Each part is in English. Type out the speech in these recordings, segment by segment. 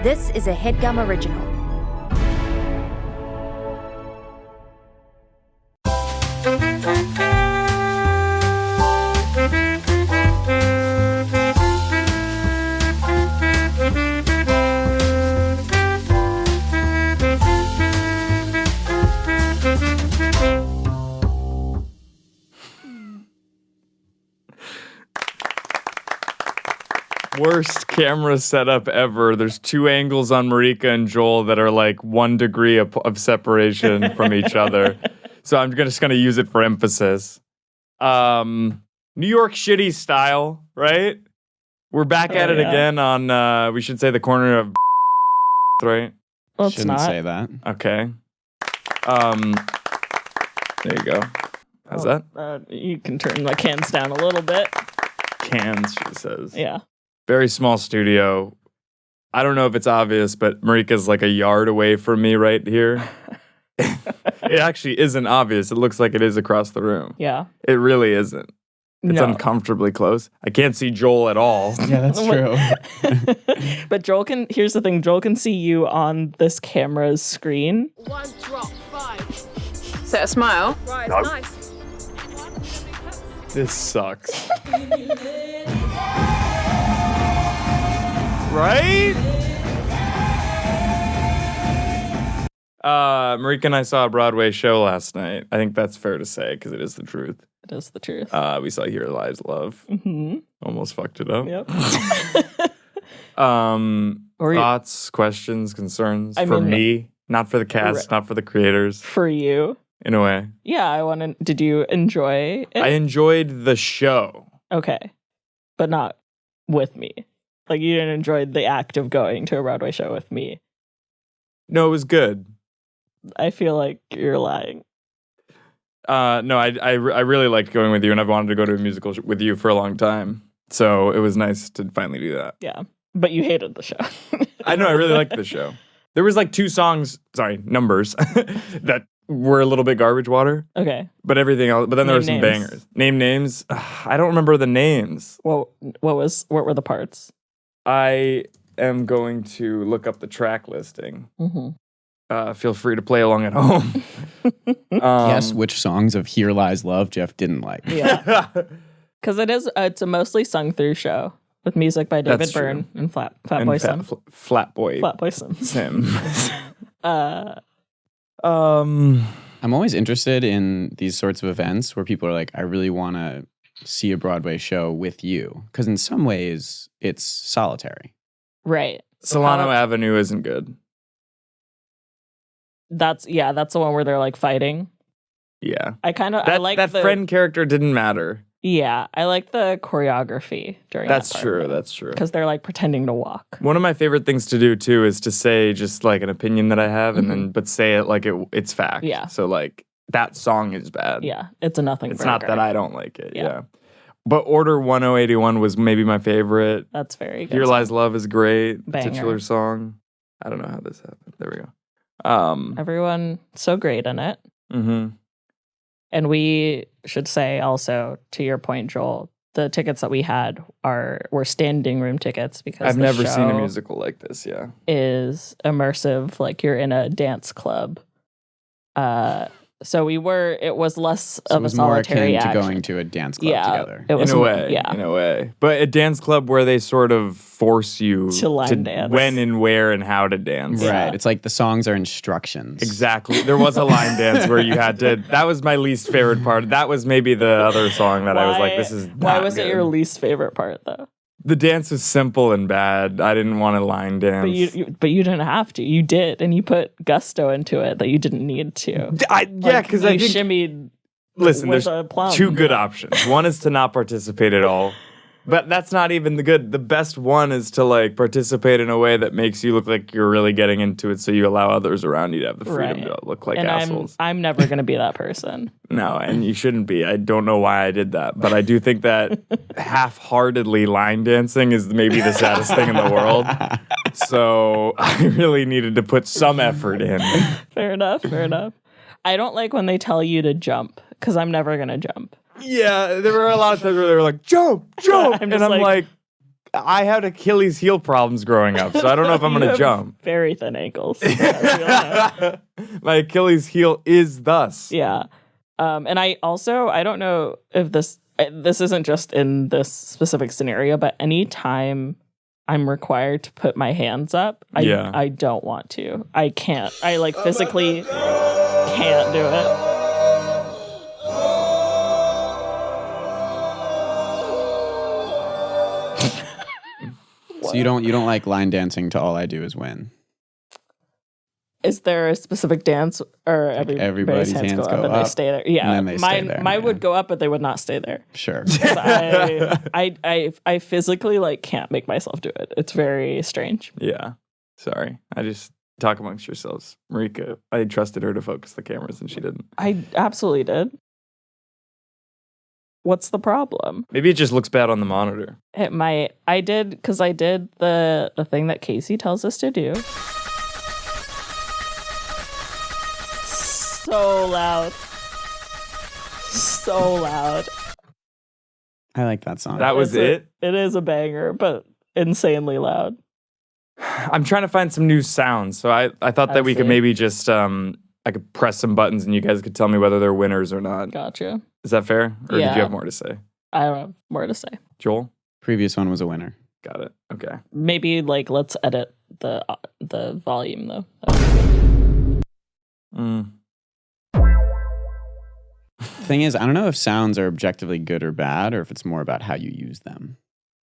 This is a Headgum original. Worst camera setup ever. There's 2 angles on Marika and Joel that are like 1 degree of separation from each other. So I'm just gonna use it for emphasis. New York shitty style, right? We're back at it again on, we should say the corner of right? Well, it's Shouldn't not. say that. Okay. There you go. How's that? You can turn the cans down a little bit. Cans, she says. Yeah. Very small studio. I don't know if it's obvious, but Marika's like a yard away from me right here. It actually isn't obvious. It looks like it is across the room. Yeah. It really isn't. It's No. uncomfortably close. I can't see Joel at all. Yeah, that's true. But here's the thing, Joel can see you on this camera's screen. 1 drop 5. Is that a smile? Right, nice. This sucks. Right? Marika and I saw a Broadway show last night. I think that's fair to say because it is the truth. It is the truth. We saw Here Lies Love. Mm-hmm. Almost fucked it up. Yep. Thoughts, questions, concerns for me, not for the cast, not for the creators. For you. In a way. Yeah, did you enjoy it? I enjoyed the show. Okay. But not with me. Like, you didn't enjoy the act of going to a Broadway show with me. No, it was good. I feel like you're lying. No, I really liked going with you, and I've wanted to go to a musical with you for a long time. So it was nice to finally do that. Yeah. But you hated the show. I know, I really liked the show. There was like 2 numbers, that were a little bit garbage water. Okay. But everything else, but then there were some bangers. Name names? I don't remember the names. What were the parts? I am going to look up the track listing. Mm-hmm. Feel free to play along at home. Guess which songs of Here Lies Love Geoff didn't like. Yeah. Because it's a mostly sung through show with music by David That's Byrne true. and Flatboy Slim. Flatboy Sim. I'm always interested in these sorts of events where people are like, I really want to see a Broadway show with you. Because in some ways, it's solitary. Right. Solano Avenue isn't good. That's the one where they're like fighting. Yeah. I like that friend character didn't matter. Yeah, I like the choreography during That's that true. That's true. Because they're like pretending to walk. One of my favorite things to do too is to say just like an opinion that I have, and then but say it like it's fact. Yeah. So like that song is bad. Yeah, it's a nothing. It's not that I don't like it. Yeah. But Order 1081 was maybe my favorite. That's very good. Here Lies Love is great. Banger. Titular song. I don't know how this happened. There we go. Everyone so great in it. Mm-hmm. And we should say also, to your point, Joel, the tickets that we had were standing room tickets because I've never seen a show musical like this. Yeah. is immersive, like you're in a dance club. So it was less So of it was a more solitary akin action. to going to a dance club together. It was in a way. Yeah. In a way. But a dance club where they sort of force you To line dance. when and where and how to dance. Yeah. Right. It's like the songs are instructions. Exactly. There was a line dance where you had to. That was my least favorite part. That was maybe the other song that I was like, this is not Why was it good. your least favorite part, though? The dance was simple and bad. I didn't want to line dance. But you didn't have to. You did, and you put gusto into it that you didn't need to. Because I you think. shimmied. Listen, with there's a plum. 2 good options. One is to not participate at all. But that's not even the good. The best one is to like participate in a way that makes you look like you're really getting into it, so you allow others around you to have the freedom to look like and assholes. I'm never going to be that person. No, and you shouldn't be. I don't know why I did that, but I do think that half-heartedly line dancing is maybe the saddest thing in the world. So I really needed to put some effort in. Fair enough. I don't like when they tell you to jump, because I'm never going to jump. Yeah, there were a lot of times where they were like, jump, I'm and I'm like, I had Achilles heel problems growing up, so I don't know if I'm You going to have jump. Very thin ankles. as we all know. My Achilles heel is thus. Yeah. And I don't know if this isn't just in this specific scenario, but anytime I'm required to put my hands up, I don't want to. I can't. I like physically can't do it. So you don't like line dancing to All I Do Is Win. Is there a specific dance or everybody's hands go up and they stay there? Yeah, and then they stay there, mine would go up, but they would not stay there. Sure. I physically like can't make myself do it. It's very strange. Yeah. Sorry. I just talk amongst yourselves. Marika, I trusted her to focus the cameras and she didn't. I absolutely did. What's the problem? Maybe it just looks bad on the monitor. It might. I did the thing that Casey tells us to do. So loud. So loud. I like that song. That was it? It is a banger, but insanely loud. I'm trying to find some new sounds. So I thought that we could maybe just I could press some buttons and you guys could tell me whether they're winners or not. Gotcha. Is that fair? Or Yeah. did you have more to say? I don't have more to say. Joel? Previous one was a winner. Got it. Okay. Maybe like let's edit the volume though. Thing is, I don't know if sounds are objectively good or bad, or if it's more about how you use them.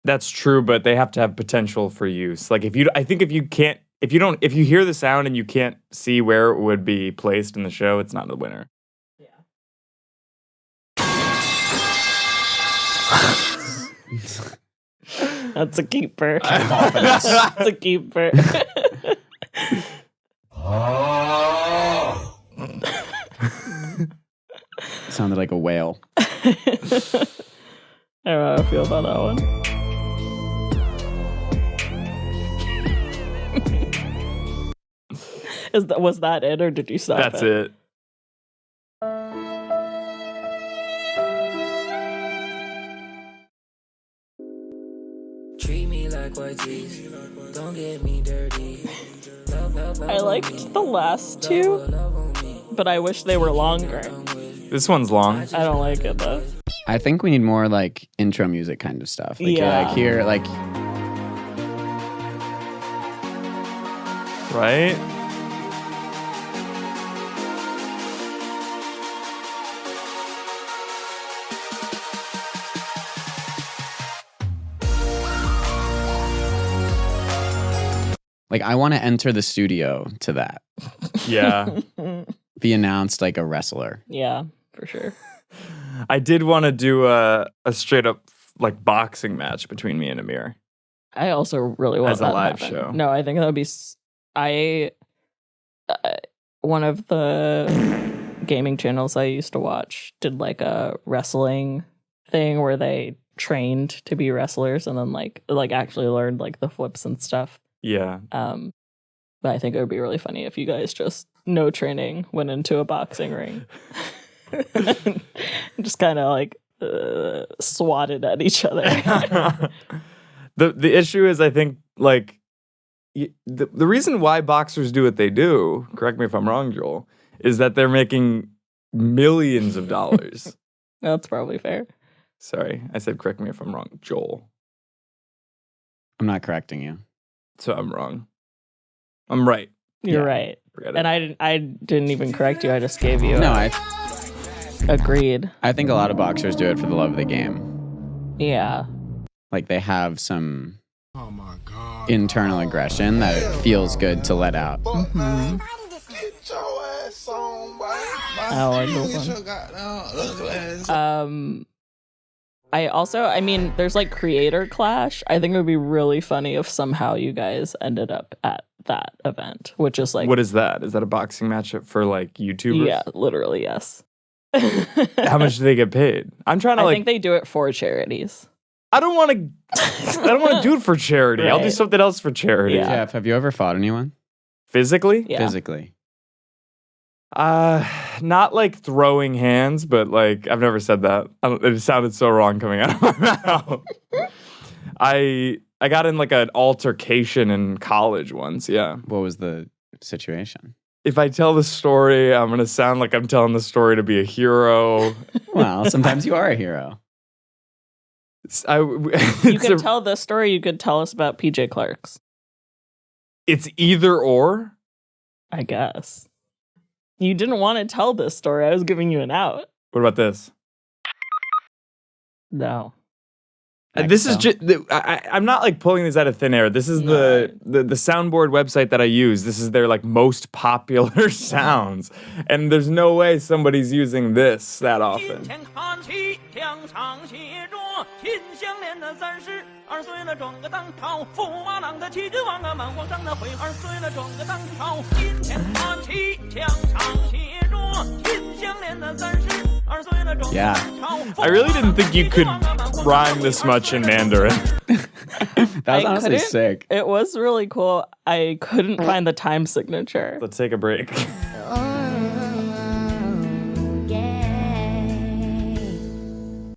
That's true, but they have to have potential for use. Like if you hear the sound and you can't see where it would be placed in the show, it's not a winner. That's a keeper. That's a keeper. Sounded like a whale. I don't know how I feel about that one. Was that it, or did you stop? That's it. Treat me like white teeth. Don't get me dirty. I liked the last two, but I wish they were longer. This one's long. I don't like it though. I think we need more like intro music kind of stuff. Like, Yeah. Like here, like Right? I want to enter the studio to that. Yeah. Be announced like a wrestler. Yeah, for sure. I did want to do a straight up like boxing match between me and Amir. I also really want As a that to live happen. show. No, I think that would be. One of the gaming channels I used to watch did like a wrestling thing where they trained to be wrestlers and then like actually learned like the flips and stuff. Yeah. But I think it would be really funny if you guys just no training went into a boxing ring, just kind of like swatted at each other. The issue is, I think, like the reason why boxers do what they do, correct me if I'm wrong, Joel, is that they're making millions of dollars. That's probably fair. Sorry, I said correct me if I'm wrong, Joel. I'm not correcting you. So I'm wrong. I'm right. You're Yeah. right. Forget it. And I didn't even correct you. I just gave you. No, Agreed. I think a lot of boxers do it for the love of the game. Yeah. Like they have some internal aggression that it feels good to let out. Mm-hmm. I like this one. I mean, there's like creator clash. I think it would be really funny if somehow you guys ended up at that event, which is like, What is that? Is that a boxing match for like YouTubers? yeah, literally, yes. How much do they get paid? I'm trying to I think they do it for charities. I don't want to do it for charity. I'll do Right. something else for charity. Yeah. Jeff, have you ever fought anyone? Physically? Yeah. Physically? Not like throwing hands, but like I've never said that. It sounded so wrong coming out of my mouth. I I got in like an altercation in college once. Yeah. What was the situation? If I tell the story, I'm gonna sound like I'm telling the story to be a hero. Well, sometimes you are a hero. You could tell the story. You could tell us about PJ Clark's. It's either or. I guess. You didn't want to tell this story. I was giving you an out. What about this? No. This is just. I'm not like pulling these out of thin air. This is the Soundboard website that I use. This is their like most popular sounds, and there's no way somebody's using this that often. Yeah. I really didn't think you could rhyme this much in Mandarin. That was honestly sick. It was really cool. I couldn't find the time signature. Let's take a break.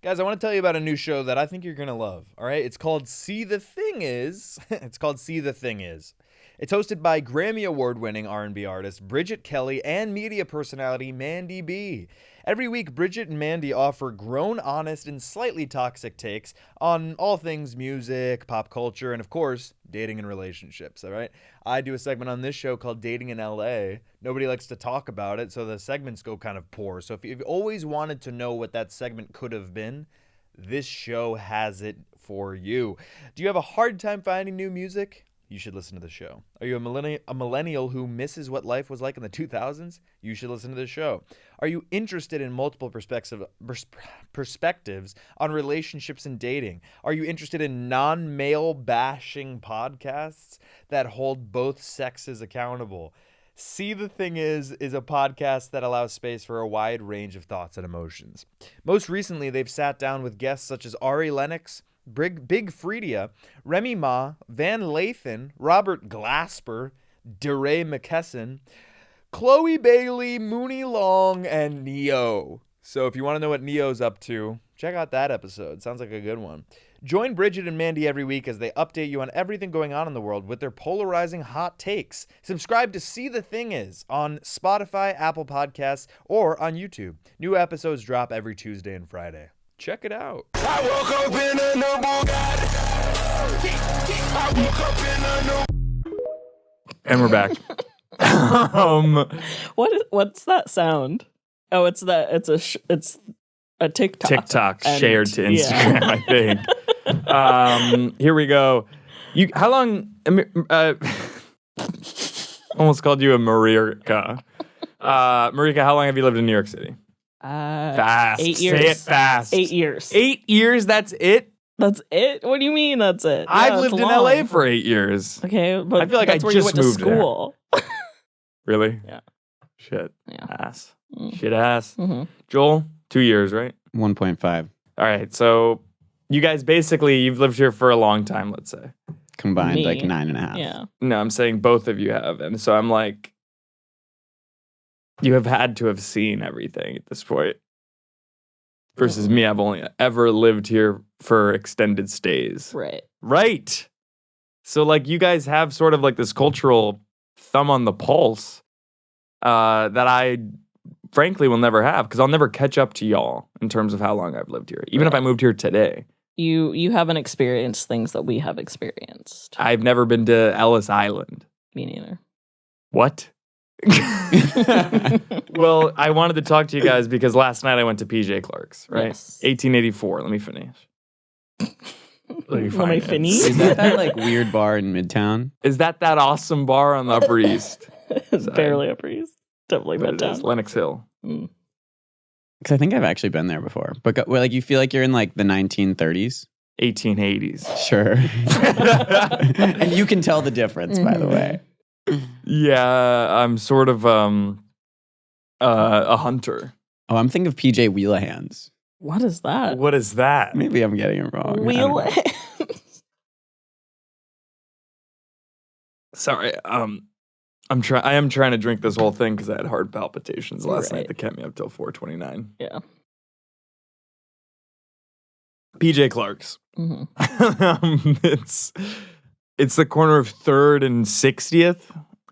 Guys, I want to tell you about a new show that I think you're going to love, all right? It's called See the Thing Is. It's called See the Thing Is. It's hosted by Grammy Award-winning R&B artist Bridget Kelly and media personality Mandy B. Every week, Bridget and Mandy offer grown, honest, and slightly toxic takes on all things music, pop culture, and of course, dating and relationships, all right? I do a segment on this show called Dating in LA. Nobody likes to talk about it, so the segments go kind of poor. So if you've always wanted to know what that segment could have been, this show has it for you. Do you have a hard time finding new music? You should listen to the show. Are you a millennial who misses what life was like in the 2000s? You should listen to the show. Are you interested in multiple perspectives on relationships and dating? Are you interested in non-male bashing podcasts that hold both sexes accountable? See the Thing Is a podcast that allows space for a wide range of thoughts and emotions. Most recently, they've sat down with guests such as Ari Lennox, Big Freedia, Remy Ma, Van Lathan, Robert Glasper, DeRay McKesson, Chloe Bailey, Mooney Long, and Neo. So if you want to know what Neo's up to, check out that episode. Sounds like a good one. Join Bridget and Mandy every week as they update you on everything going on in the world with their polarizing hot takes. Subscribe to See the Thing Is on Spotify, Apple Podcasts, or on YouTube. New episodes drop every Tuesday and Friday. Check it out. I woke up in a new Bugatti. I woke up in a new... And we're back. What's that sound? Oh, it's a TikTok. TikTok shared to Instagram, I think. Here we go. How long? Almost called you a Marika. Marika, how long have you lived in New York City? Fast. 8 years. Say it fast. 8 years. 8 years. That's it. That's it. What do you mean? That's it? I've lived in LA for 8 years. Okay, but I feel like that's I where just you went to moved school. Really? Yeah. Shit. Yeah. Ass. Shit ass. Mm-hmm. Joel, 2 years, right? 1.5 All right. So you guys you've lived here for a long time, let's say. combined, Me. like 9.5. Yeah. No, I'm saying both of you have. And so I'm like, you have had to have seen everything at this point. Versus me, I've only ever lived here for extended stays. Right. Right. So like you guys have sort of like this cultural thumb on the pulse that I frankly will never have because I'll never catch up to y'all in terms of how long I've lived here. Even if I moved here today. You haven't experienced things that we have experienced. I've never been to Ellis Island. Me neither. What? Well, I wanted to talk to you guys because last night I went to PJ Clark's, right? Yes. 1884. Let me finish. Let me finish. Is that like weird bar in Midtown? Is that awesome bar on the Upper East? It's barely Upper East. Definitely But it is, Midtown. Lenox Hill. Mm. Because I think I've actually been there before. But like you feel like you're in like the 1930s? 1880s. Sure. And you can tell the difference, by the way. Yeah, I'm sort of a hunter. Oh, I'm thinking of PJ Wheelahands. What is that? What is that? Maybe I'm getting it wrong. I don't Wheel. know. Sorry, I am trying to drink this whole thing because I had heart palpitations last night that kept me up till 4:29. Yeah. PJ Clark's. It's the corner of 3rd and 60th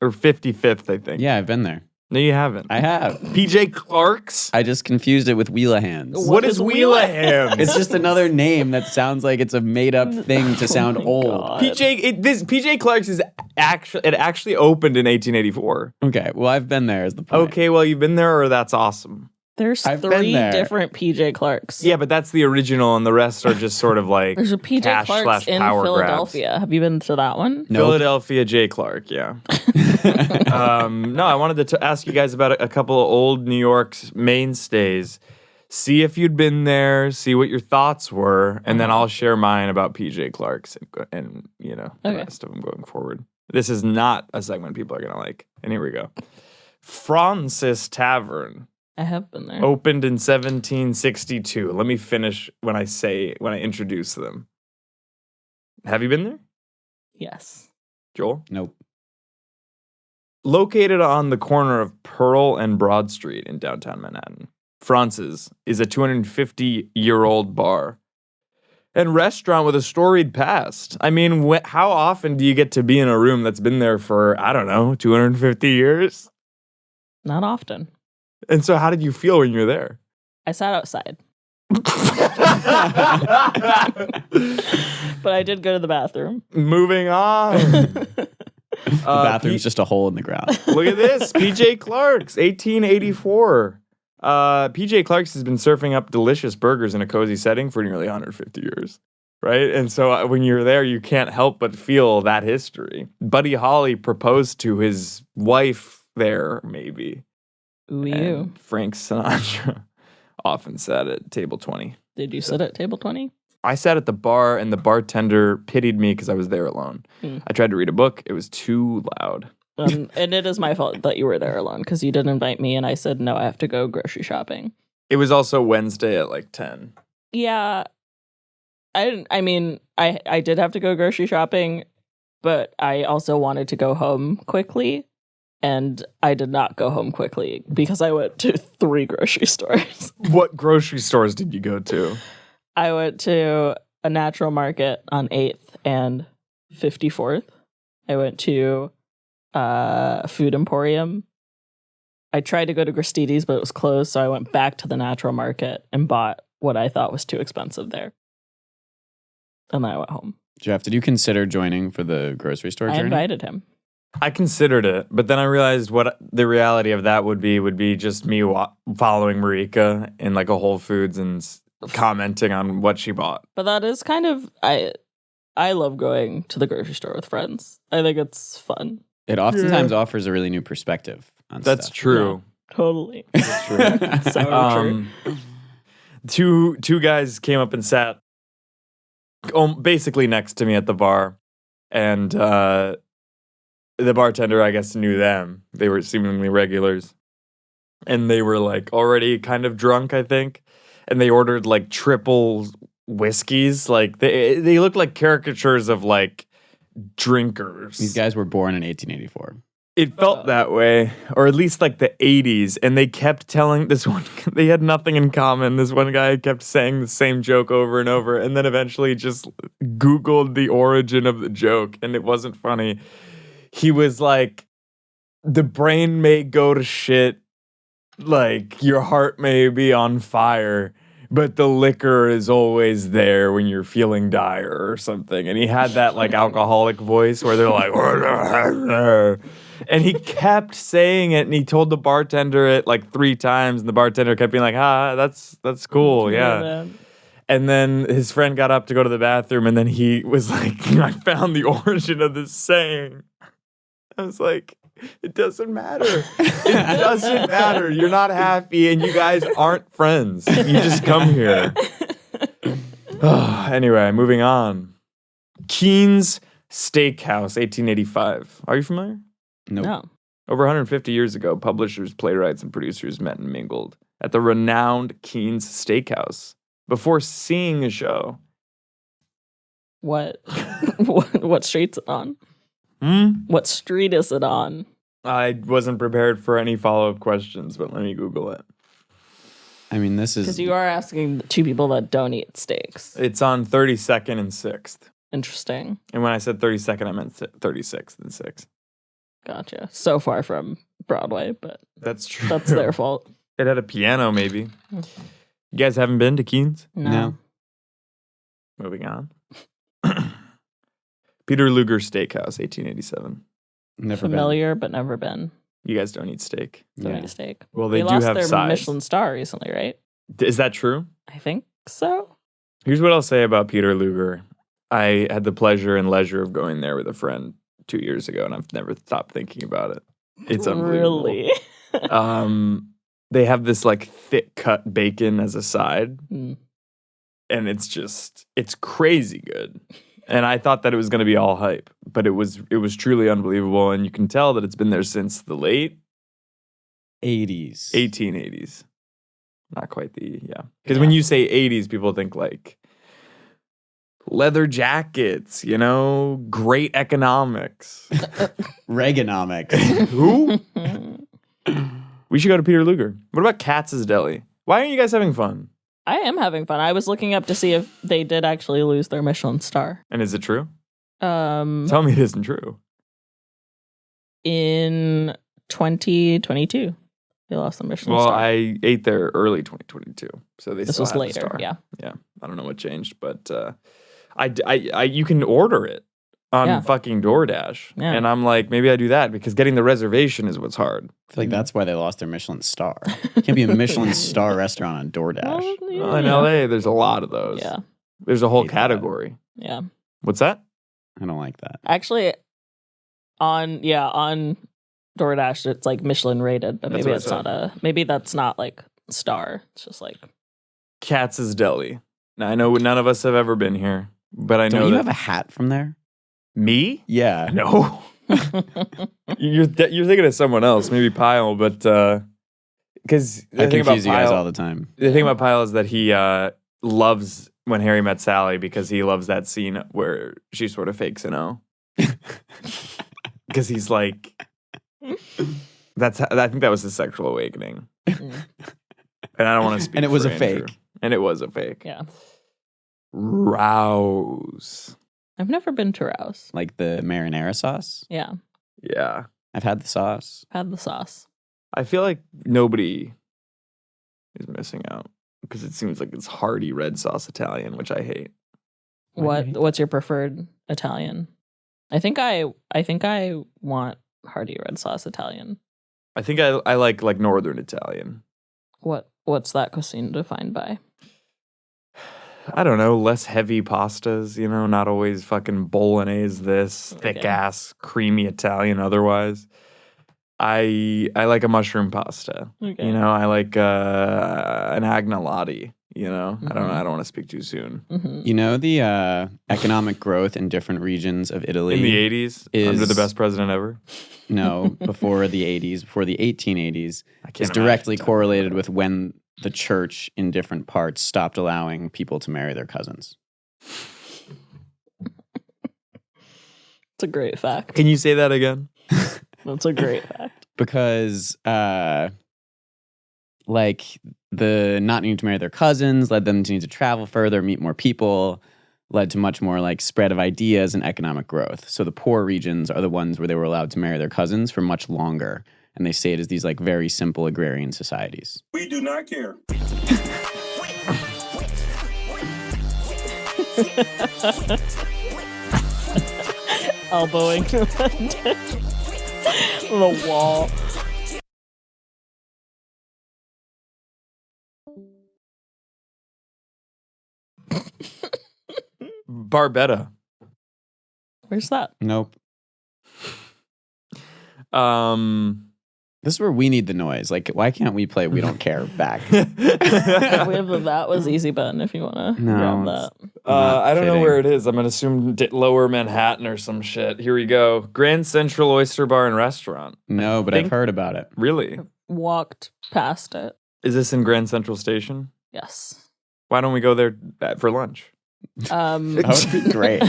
or 55th, I think. Yeah, I've been there. No, you haven't. I have. PJ Clark's? I just confused it with Wheelahans. What is Wheelahams? It's just another name that sounds like it's a made-up thing to sound old. God. PJ Clark's is actually opened in 1884. Okay, well, I've been there is the point. Okay, well, you've been there, or that's awesome. There's I've been 3 there. different PJ Clarks. Yeah, but that's the original, and the rest are just sort of like There's a PJ cash Clark's in /power Philadelphia. grabs. Have you been to that one? Nope. Philadelphia J. Clark, yeah. No, I wanted to ask you guys about a couple of old New York's mainstays. See if you'd been there, see what your thoughts were, and then I'll share mine about PJ Clark's and the rest of them going forward. This is not a segment people are going to like. And here we go. Francis Tavern. I have been there. Opened in 1762. Let me finish when I introduce them. Have you been there, Yes. Joel? Nope. Located on the corner of Pearl and Broad Street in downtown Manhattan, Francis is a 250-year-old bar and restaurant with a storied past. I mean, how often do you get to be in a room that's been there for, 250 years? Not often. And so how did you feel when you were there? I sat outside. But I did go to the bathroom. Moving on. The bathroom's just a hole in the ground. Look at this. PJ Clark's, 1884. PJ Clark's has been surfing up delicious burgers in a cozy setting for nearly 150 years. Right? And so when you're there, you can't help but feel that history. Buddy Holly proposed to his wife there, maybe. Ooh, you. And Frank Sinatra often sat at table 20. Did you sit at table 20? I sat at the bar, and the bartender pitied me because I was there alone. I tried to read a book. It was too loud. And it is my fault that you were there alone because you didn't invite me, and I said, no, I have to go grocery shopping. It was also Wednesday at like 10. Yeah. I did have to go grocery shopping, but I also wanted to go home quickly. And I did not go home quickly because I went to 3 grocery stores. What grocery stores did you go to? I went to a natural market on 8th and 54th. I went to a food emporium. I tried to go to Gristedes, but it was closed, so I went back to the natural market and bought what I thought was too expensive there. And then I went home. Geoff, did you consider joining for the grocery store journey? I invited him. I considered it, but then I realized what the reality of that would be just me following Marika in like a Whole Foods and commenting on what she bought. But that is kind of I love going to the grocery store with friends. I think it's fun. It oftentimes offers a really new perspective on That's stuff. true. Yeah, totally. That's true. So true. Two guys came up and sat basically next to me at the bar, and the bartender, I guess, knew them. They were seemingly regulars. And they were like already kind of drunk, I think. And they ordered like triple whiskeys. Like they looked like caricatures of like drinkers. These guys were born in 1884. It felt that way, or at least like the 80s. And they kept telling this one, they had nothing in common. This one guy kept saying the same joke over and over. And then eventually just Googled the origin of the joke. And it wasn't funny. He was like, the brain may go to shit, like your heart may be on fire, but the liquor is always there when you're feeling dire or something. And he had that like alcoholic voice where they're like, and he kept saying it, and he told the bartender it like 3 times, and the bartender kept being like, that's cool, yeah. And then his friend got up to go to the bathroom, and then he was like, I found the origin of this saying. I was like, it doesn't matter. It doesn't matter. You're not happy and you guys aren't friends. You just come here. Anyway, moving on. Keen's Steakhouse, 1885. Are you familiar? Nope. No. Over 150 years ago, publishers, playwrights, and producers met and mingled at the renowned Keen's Steakhouse before seeing a show. What street's it on? What street is it on? I wasn't prepared for any follow-up questions, but let me Google it. I mean, this is Because you are asking two people that don't eat steaks. It's on 32nd and 6th. Interesting. And when I said 32nd, I meant 36th and 6th. Gotcha. So far from Broadway, but That's true. that's their fault. It had a piano, maybe. You guys haven't been to Keen's? No. Moving on. Peter Luger Steakhouse, 1887. never been. Familiar, but never been. You guys don't eat steak. Don't Yeah. eat steak. Well, they do lost have their sides. Michelin star recently, right? Is that true? I think so. Here's what I'll say about Peter Luger. I had the pleasure and leisure of going there with a friend 2 years ago, and I've never stopped thinking about it. It's unbelievable. Really? They have this like thick cut bacon as a side, Mm. and it's crazy good. And I thought that it was going to be all hype, but it was truly unbelievable, and you can tell that it's been there since the late 80s. 1880s. Not quite because when you say 80s, people think like leather jackets, great economics. Reaganomics. Who? We should go to Peter Luger. What about Katz's Deli? Why aren't you guys having fun? I am having fun. I was looking up to see if they did actually lose their Michelin star. And is it true? Um, Tell me it isn't true. in 2022, they lost the Michelin Well, star. I ate there early 2022, so they This still was have the later, star. yeah. Yeah, I don't know what changed, but you can order it on Yeah. fucking DoorDash, Yeah. and I'm like, maybe I do that because getting the reservation is what's hard. I feel like that's why they lost their Michelin star. Can't be a Michelin star restaurant on DoorDash. Well, Well, in LA, there's a lot of those. Yeah, There's a whole Hate that. category. yeah. What's that? I don't like that. Actually, on DoorDash, it's like Michelin rated, but That's maybe what I it's said. not maybe that's not like star. It's just like Katz's Deli. Now I know none of us have ever been here, but I know Don't you that have a hat from there? me. Yeah. No, you're thinking of someone else, maybe Pyle, but because I confuse you guys all the time. The thing about Pyle is that he loves When Harry Met Sally because he loves that scene where she sort of fakes an O. Because he's like, I think that was his sexual awakening. And I don't want to speak. And it was for a Andrew. fake. And it was a fake. yeah. Rouse. I've never been to Rouse. Like the marinara sauce. Yeah, Yeah. I've had the sauce. had the sauce. I feel like nobody is missing out because it seems like it's hearty red sauce Italian, which I hate. Why do you hate What's your preferred Italian? I think I want hearty red sauce Italian. I think I like Northern Italian. What's that cuisine defined by? I don't know, less heavy pastas, not always fucking bolognese this, thick Okay. ass, creamy Italian otherwise. I like a mushroom pasta. Okay. I like an agnolotti, I don't Mhm. I don't want to speak too soon. Mm-hmm. You know the economic growth in different regions of Italy? In the 80s, under the is- best president ever. No, before the 80s, before the 1880s, I is can't directly imagine. correlated with when the church in different parts stopped allowing people to marry their cousins. It's a great fact. Can you say that again? That's a great fact. Because like the not needing to marry their cousins led them to need to travel further, meet more people, led to much more like spread of ideas and economic growth. So the poor regions are the ones where they were allowed to marry their cousins for much longer. And they say it as these like very simple agrarian societies. We do not care. Elbowing the wall. Barbetta. Where's that? Nope. This This is where we need the noise. Like, why can't we play We Don't Care back? We have the that was easy button if you want to No, grab it's- that. I don't know fitting. where it is. I'm gonna assume Lower Manhattan or some shit. Here we go. Grand Central Oyster Bar and Restaurant. No, but think- I've heard about it. Really? Walked past it. Is this in Grand Central Station? Yes. Why don't we go there for lunch? That would be great.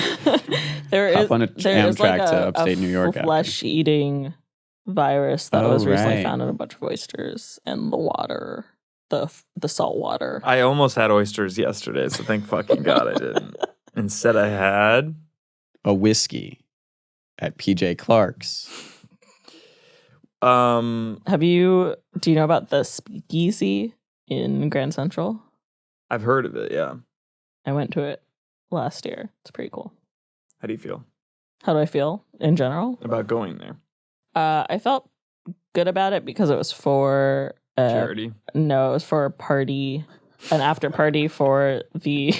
there Hop is on a there is Amtrak like to a upstate New York after. flesh-eating virus that Oh, was recently right. found in a bunch of oysters, and the water the salt water. I almost had oysters yesterday, so thank fucking God I didn't. Instead, I had a whiskey at PJ Clark's. Do you know about the Speakeasy in Grand Central? I've heard of it, yeah. I went to it last year. It's pretty cool. How do you feel How do I feel in general? about going there? I felt good about it because it was for Charity? No, it was for a party, an after party for the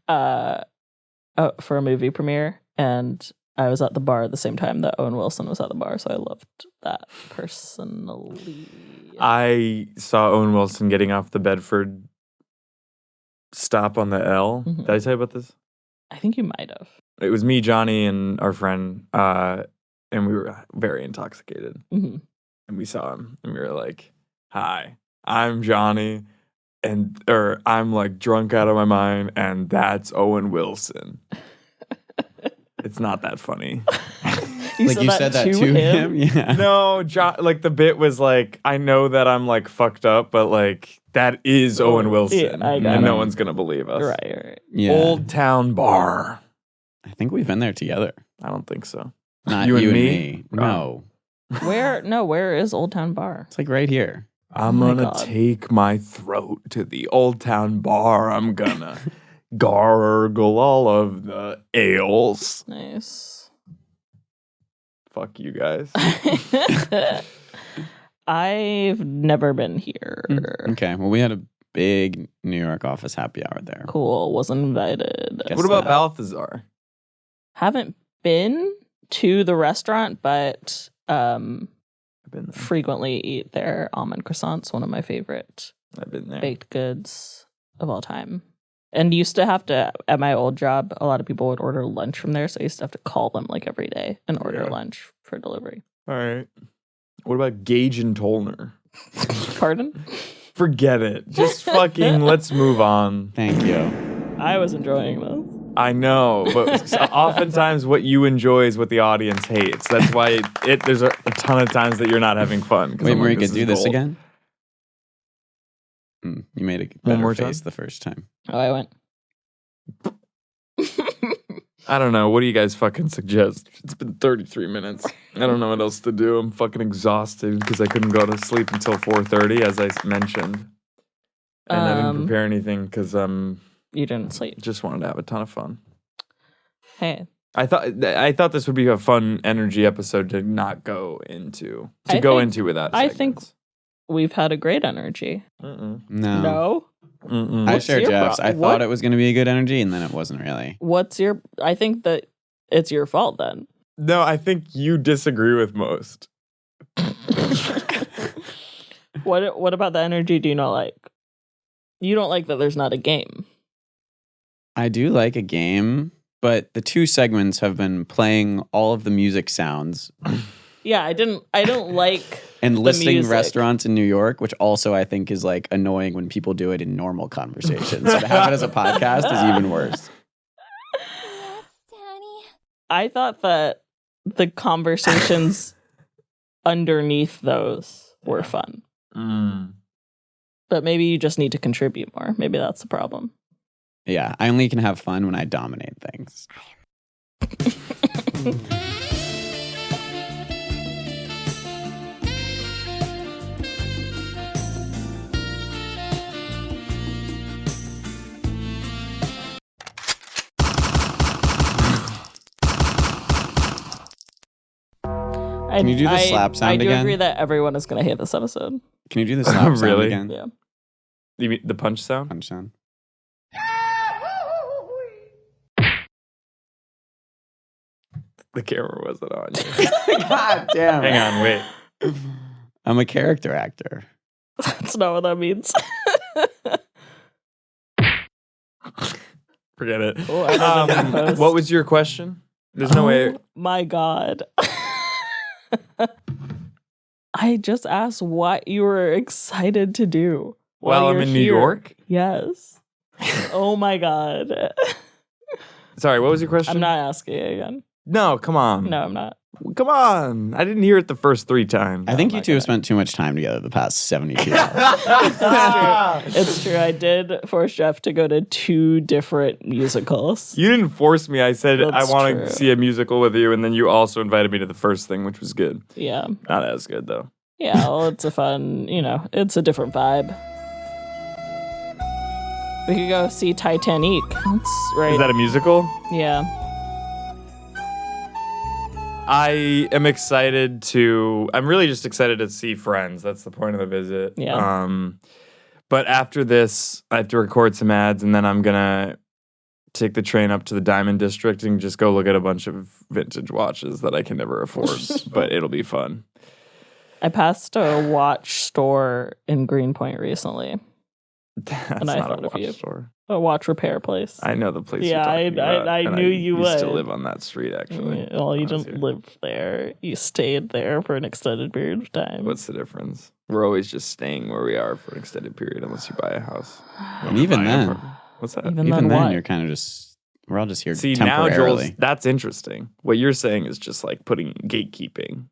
for a movie premiere, and I was at the bar at the same time that Owen Wilson was at the bar, so I loved that personally. I saw Owen Wilson getting off the Bedford stop on the L. Mhm. Did I tell you about this? I think you might have. It was me, Johnny, and our friend, and we were very intoxicated. Mm-hmm. And we saw him, and we were like, "Hi, I'm Johnny, or I'm like drunk out of my mind, and that's Owen Wilson." It's not that funny. You said that to him? Yeah. No, like the bit was like, I know that I'm like fucked up, but like that is Owen Wilson, Yeah, I got and it. no one's gonna believe us. Right. Yeah. Old Town Bar. I think we've been there together. I don't think so. Not You you, and and me? me. No. Where is Old Town Bar? It's like right here. I'm Oh my gonna God. take my throat to the Old Town Bar. I'm gonna gargle all of the ales. Nice. Fuck you guys. I've never been here. Okay. Well, we had a big New York office happy hour there. Cool. Wasn't invited. Guess What about not. Balthazar? Haven't been to the restaurant, but I've been there. frequently eat their almond croissants. One of my favorite I've been there. baked goods of all time. And used to have to, at my old job, a lot of people would order lunch from there. So I used to have to call them like every day and order Yeah. lunch for delivery. All right. What about Gage and Tollner? Pardon? Forget it. Just fucking let's move on. Thank you. I was enjoying this. I know, but oftentimes what you enjoy is what the audience hates. That's why there's a ton of times that you're not having fun. 'Cause Wait, I'm like, Marika, this do is this gold. again? You made a One better more face time? the first time. Oh, I went. I don't know. What do you guys fucking suggest? It's been 33 minutes. I don't know what else to do. I'm fucking exhausted because I couldn't go to sleep until 4:30, as I mentioned. And I didn't prepare anything because You didn't sleep. just wanted to have a ton of fun. Hey, I thought this would be a fun energy episode to not go into without. I think segments. we've had a great energy. Mm-mm. No. No? Mm-mm. I What's share your Jeff's. I what- thought it was going to be a good energy, and then it wasn't really. I think that it's your fault then. No, I think you disagree with most. What about the energy do you not like? You don't like that there's not a game. I do like a game, but the two segments have been playing all of the music sounds Yeah, I don't like and the listing music. restaurants in New York, which also I think is like annoying when people do it in normal conversation. So to have it as a podcast is even worse. I thought that the conversations underneath those were fun. Mm. But maybe you just need to contribute more. Maybe that's the problem. Yeah, I only can have fun when I dominate things. Can you do the slap sound I do again? agree that everyone is going to hate this episode. Can you do the slap sound Really? again? Yeah. You mean the punch sound? Punch sound. The camera wasn't on you. God damn. Hang on, wait. I'm a character actor. That's not what that means. Forget it. Oh, I don't know the post. What was your question? There's no way. Oh my God. I just asked what you were excited to do. While I'm you're in New here. York? Yes. Oh my God. Sorry, what was your question? I'm not asking it again. No, come on. No, I'm not. Come on. I didn't hear it the first 3 times. I think you two have spent too much time together the past 72 hours. It's true. I did force Geoff to go to 2 different musicals. You didn't force me. I said I That's want true. to see a musical with you, and then you also invited me to the first thing, which was good. Yeah. Not as good, though. Yeah, well, it's a fun, it's a different vibe. We could go see Titanic. That's right. Is that a musical? Yeah. I am excited I'm really just excited to see friends. That's the point of the visit. Yeah. But after this, I have to record some ads, and then I'm going to take the train up to the Diamond District and just go look at a bunch of vintage watches that I can never afford, but it'll be fun. I passed a watch store in Greenpoint recently. That's And I not thought a of watch you. store. A watch repair place. I know the place Yeah, you're talking about. I and knew you used to would. live on that street, actually. Well, you when I was didn't here. live there. You stayed there for an extended period of time. What's the difference? We're always just staying where we are for an extended period unless you buy a house. And even then, What's that? Even even then then what? you're kind of just, we're all just here See, now, temporarily. Joel, that's interesting. What you're saying is just like putting gatekeeping.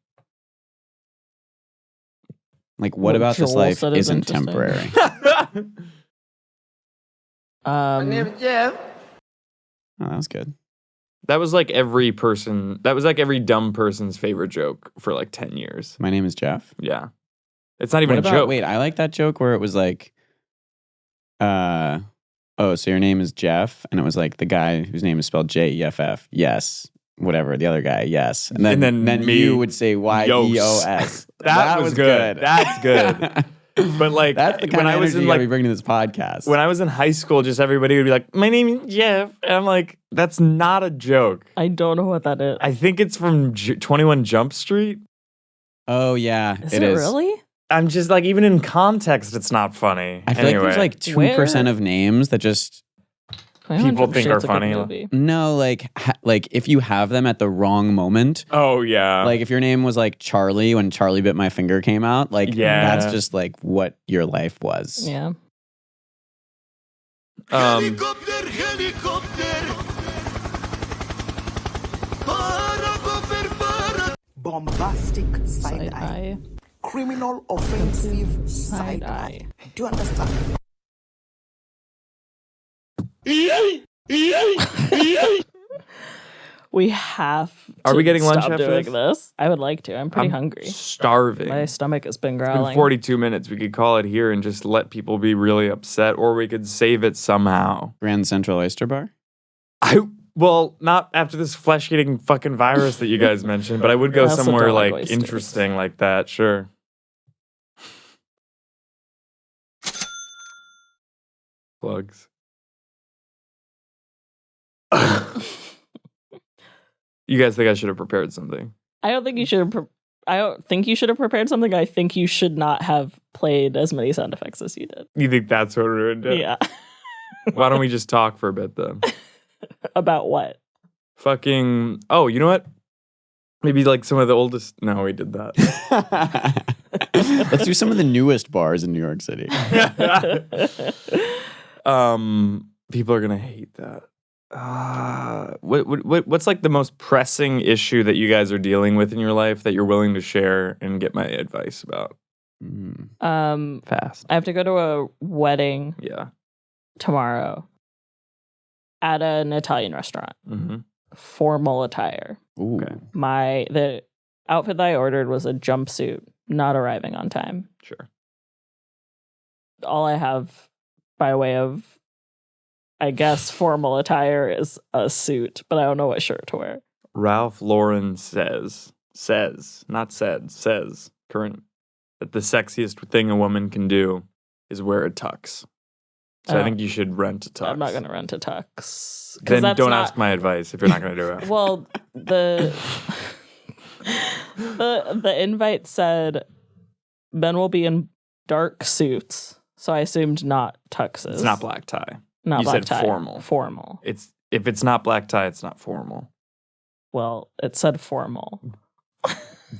Like, what What about this Joel life said is isn't interesting. temporary? Jeff. Oh, that was good. That was like every dumb person's favorite joke for like 10 years. My name is Geoff. Yeah. It's not even What a about, joke. wait, I like that joke where it was like, oh, so your name is Geoff, and it was like the guy whose name is spelled Jeff. Yes. Whatever. The other guy, yes. And then me, you would say Yeos. That was good. That's good. But like That's the kind when of I was energy in you gotta like be bringing to this podcast. when I was in high school, just everybody would be like, "My name is Geoff," and I'm like, "That's not a joke." I don't know what that is. I think it's from 21 Jump Street. Oh yeah, Is it really? I'm just like, even in context, it's not funny. I feel like there's like 2% of names that just People think are funny. like if you have them at the wrong moment. Oh yeah. Like if your name was like Charlie when Charlie Bit My Finger came out, like that's just like what your life was. Yeah. Helicopter. Bombastic side eye. Criminal offensive side eye. Do you understand? We have to Are we getting lunch stop after doing this? this. I would like to. I'm pretty I'm hungry. starving. My stomach has been It's been growling. 42 minutes. We could call it here and just let people be really upset, or we could save it somehow. Grand Central Oyster Bar. Well, not after this flesh-eating fucking virus that you guys mentioned, but I would go I also somewhere don't like like oysters. interesting like that. Sure. Plugs. You guys think I should have prepared something? I don't think you should have. I don't think you should have prepared something. I think you should not have played as many sound effects as you did. You think that's what ruined it? Yeah. Why don't we just talk for a bit then? About what? Fucking. Oh, you know what? Maybe like some of the oldest. No, we did that. Let's do some of the newest bars in New York City. People are gonna hate that. What's like the most pressing issue that you guys are dealing with in your life that you're willing to share and get my advice about? Fast. I have to go to a wedding Yeah. tomorrow at an Italian restaurant. Mm-hmm. Formal attire. Ooh. Okay. The outfit that I ordered was a jumpsuit, not arriving on time. Sure. All I have by way of, I guess, formal attire is a suit, but I don't know what shirt to wear. Ralph Lauren says, current, that the sexiest thing a woman can do is wear a tux. So I think you should rent a tux. I'm not going to rent a tux. Then that's don't not- ask my advice if you're not going to do it. Well, the invite said men will be in dark suits, so I assumed not tuxes. It's not black tie. Not You black said tie. formal. Formal. If it's not black tie, it's not formal. Well, it said formal.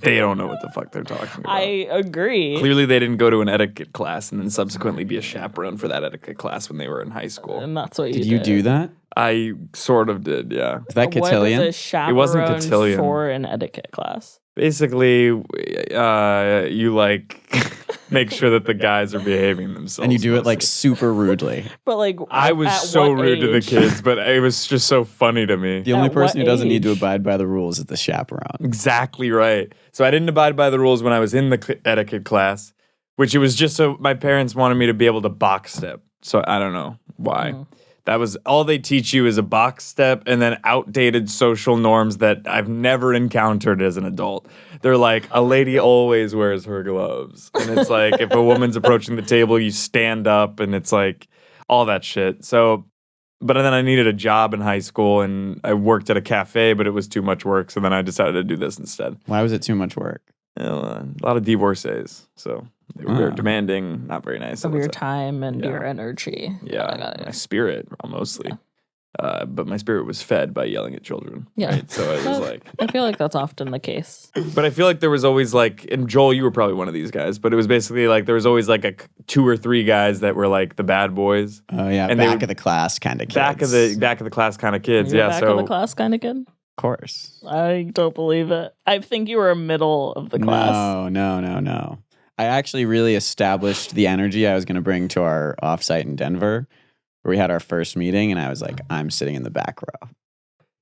They don't know what the fuck they're talking about. I agree. Clearly, they didn't go to an etiquette class and then subsequently be a chaperone for that etiquette class when they were in high school. And that's what Did you do that? I sort of did, yeah. Is that cotillion? What is a chaperone It wasn't cotillion. for an etiquette class? Basically, you like make sure that the guys are behaving themselves. And you do it like mostly. super rudely. But like, I was at so what rude to the age? kids, but it was just so funny to me. The only At person what who doesn't need to age? abide by the rules is the chaperone. Exactly right. So I didn't abide by the rules when I was in the etiquette class, which it was just so my parents wanted me to be able to box step. So I don't know why. That was all they teach you is a box step and then outdated social norms that I've never encountered as an adult. They're like, a lady always wears her gloves. And it's like, if a woman's approaching the table, you stand up and it's like all that shit. So, but then I needed a job in high school and I worked at a cafe, but it was too much work. So then I decided to do this instead. Why was it too much work? A lot of divorcees. So they were very demanding, not very nice. Of all the your time. time and Yeah. your energy. Yeah, my spirit mostly. But my spirit was fed by yelling at children. Yeah. Right? So it was like, I feel like that's often the case. but I feel like there was always like, and Joel, you were probably one of these guys, but it was basically like there was always like 2 or 3 guys that were like the bad boys, Oh yeah, And they back were of the class kind of kids. back of the class kind of kids. You're Yeah, back so of the class kind of kid. Of course. I don't believe it. I think you were a middle of the class. No. I actually really established the energy I was going to bring to our offsite in Denver, where we had our first meeting, and I was like, I'm sitting in the back row.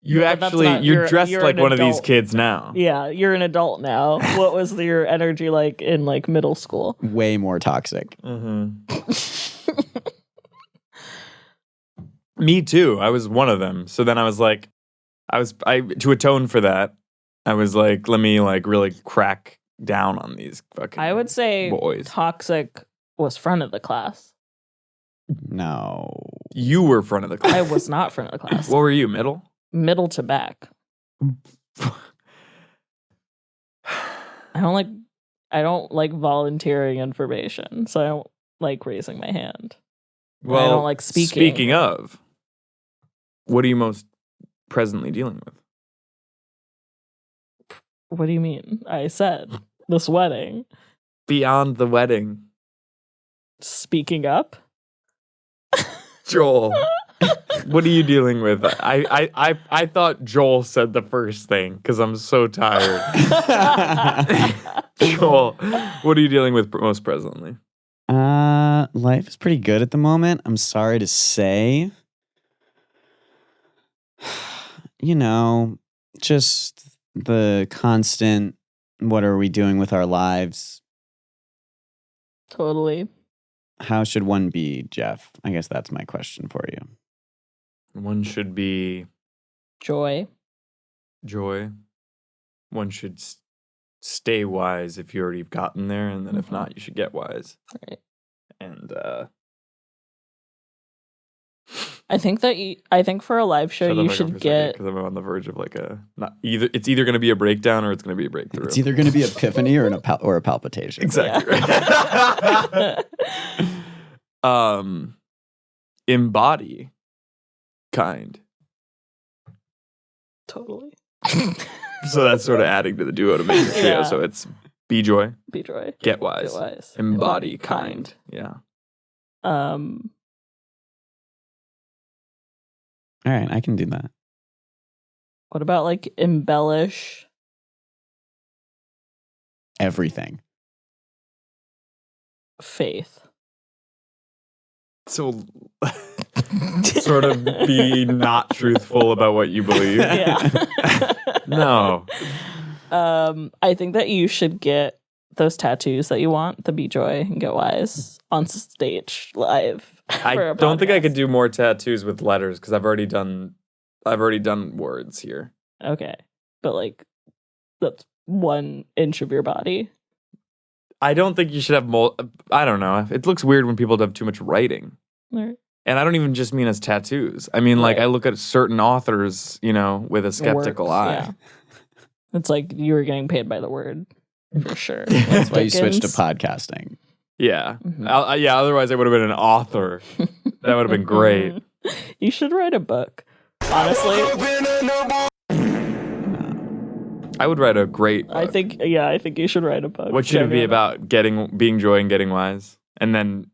you But that's actually not- you're dressed you're like an one of these adult. kids now. Yeah, you're an adult now. What was your energy like in like middle school? Way more toxic. Me too. I was one of them. So then I was like, I to atone for that, I was like, let me like really crack down on these fucking I would say boys. toxic was front of the class. No. You were front of the class. I was not front of the class. What were you, middle? Middle to back. I don't like volunteering information, so I don't like raising my hand. Well, I don't like speaking. Speaking of, what are you most presently dealing with? What do you mean? I said this wedding. Beyond the wedding, Speaking up. Joel. What are you dealing with? I thought Joel said the first thing because I'm so tired. Joel, what are you dealing with most presently? Life is pretty good at the moment. I'm sorry to say. You know, just the constant, what are we doing with our lives? Totally. How should one be, Geoff? I guess that's my question for you. One should be Joy. joy. One should stay wise if you already have gotten there, and then if not, you should get wise. Right. And I think for a live show you should get because I'm on the verge of like it's either going to be a breakdown or it's going to be a breakthrough. It's either going to be epiphany or a palpitation. Exactly right. Embody kind. totally. So that's sort of adding to the duo to make the trio. Yeah. So it's be joy, Be joy. get wise, Get wise. embody kind. Yeah. All right, I can do that. What about like embellish? Everything. Faith. So sort of be not truthful about what you believe. Yeah. No. I think that you should get those tattoos that you want, the Be Joy and Get Wise, on stage live. I for a don't think I podcast. could do more tattoos with letters because I've already done words here. Okay. But like that's 1 inch of your body. I don't think you should have I don't know. It looks weird when people have too much writing. Right. And I don't even just mean as tattoos. I mean, like, Right. I look at certain authors, with a skeptical Works, eye. yeah. It's like you were getting paid by the word for sure. That's why you switched to Dickens. podcasting. Yeah. Mhm. Yeah, otherwise I would have been an author. That would have been great. You should write a book. Honestly, I would write a great book. I think you should write a book. What should it be about? Being joy and getting wise? And then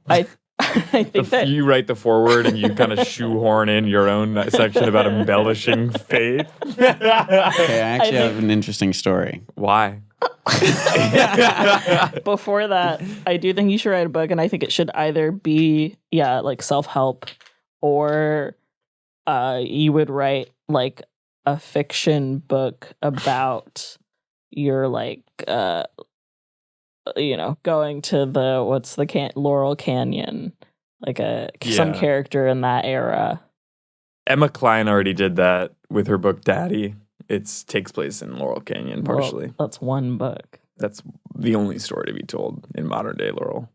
I think that you write the foreword and you kind of shoehorn in your own section about embellishing faith. Okay, I actually have an interesting story. Why? before that, I do think you should write a book, and I think it should either be like self-help, or you would write like a fiction book about your like going to the Laurel Canyon, like some character in that era. Emma Cline already did that with her book Daddy. It takes place in Laurel Canyon partially. Well, that's one book. That's the only story to be told in modern day Laurel.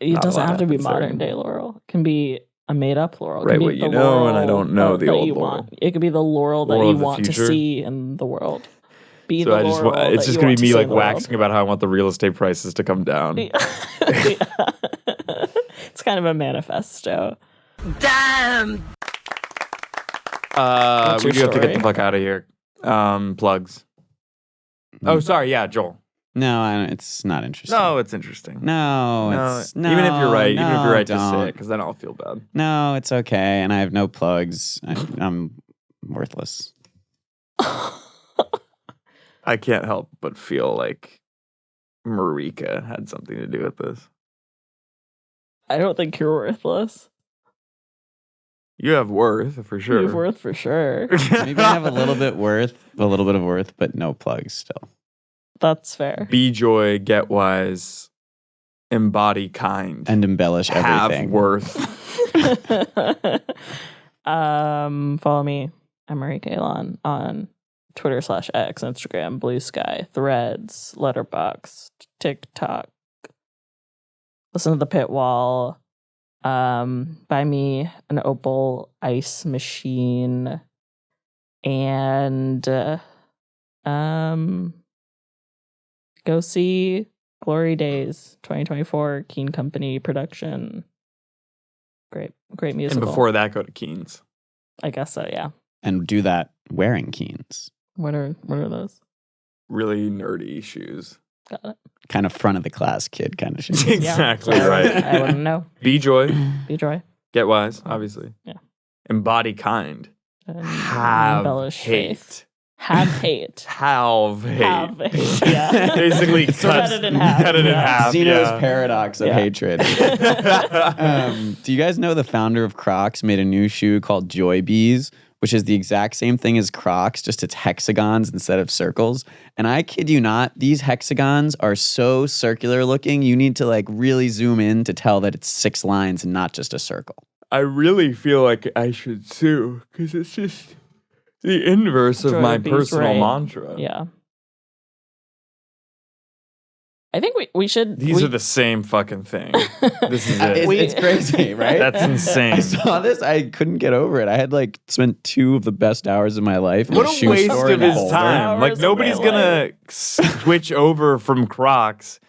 It doesn't have to be modern day Laurel. It can be a made up Laurel. Right, what you know, and I don't know the old Laurel. It could be the Laurel that you want to see in the world. It's just going to be me like waxing about how I want the real estate prices to come down. It's kind of a manifesto. Damn. We do have to get the fuck out of here. Plugs. Oh, sorry. Yeah, Joel. No, it's not interesting. No, it's interesting. No, it's even if you're right, don't. just say it, because then I'll feel bad. No, it's okay, and I have no plugs. I'm worthless. I can't help but feel like Marika had something to do with this. I don't think you're worthless. You have worth, for sure. You have worth, for sure. Maybe I have a little bit of worth, but no plugs still. That's fair. Be joy, get wise, embody kind, and embellish everything. Have worth. Follow me. I'm Marika Elon on Twitter/X, Instagram, Blue Sky, Threads, Letterboxd, TikTok. Listen to The Pit Wall. Buy me an Opal ice machine, and go see Glory Days 2024, Keen Company production. Great musical. And before that, go to Keen's. I guess so, yeah. And do that wearing Keens. What are those? Really nerdy shoes. Got it. Kind of front of the class kid kind of shit. Exactly right. I wouldn't know. Be joy. Be joy. Get wise, obviously. Yeah. Embody kind. And Have embellish hate. faith. Have hate. Have hate. Have hate. Yeah. Basically, cut it in half. Cut it in half. Zeno's paradox of hatred. Do you guys know the founder of Crocs made a new shoe called Joy Bees, which is the exact same thing as Crocs, just it's hexagons instead of circles. And I kid you not, these hexagons are so circular looking, you need to like really zoom in to tell that it's 6 lines and not just a circle. I really feel like I should sue, because it's just the inverse of my personal mantra. Yeah. I think we should... These are the same fucking thing. This is it. It's crazy, right? That's insane. I saw this. I couldn't get over it. I had like spent 2 of the best hours of my life. What a waste of his time. Like nobody's going to switch over from Crocs,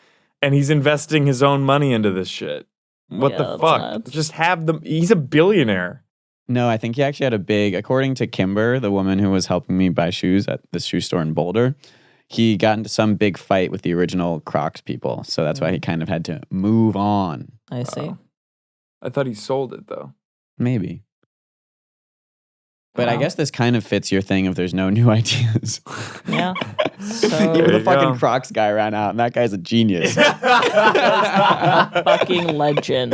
and he's investing his own money into this shit. What the fuck? Nuts. Just have them. He's a billionaire. No, I think he actually had a big, according to Kimber, the woman who was helping me buy shoes at the shoe store in Boulder, he got into some big fight with the original Crocs people. So that's why he kind of had to move on. I see. I thought he sold it, though. Maybe. But I guess this kind of fits your thing if there's no new ideas. Yeah. Even the fucking Crocs guy ran out, and that guy's a genius. Fucking legend.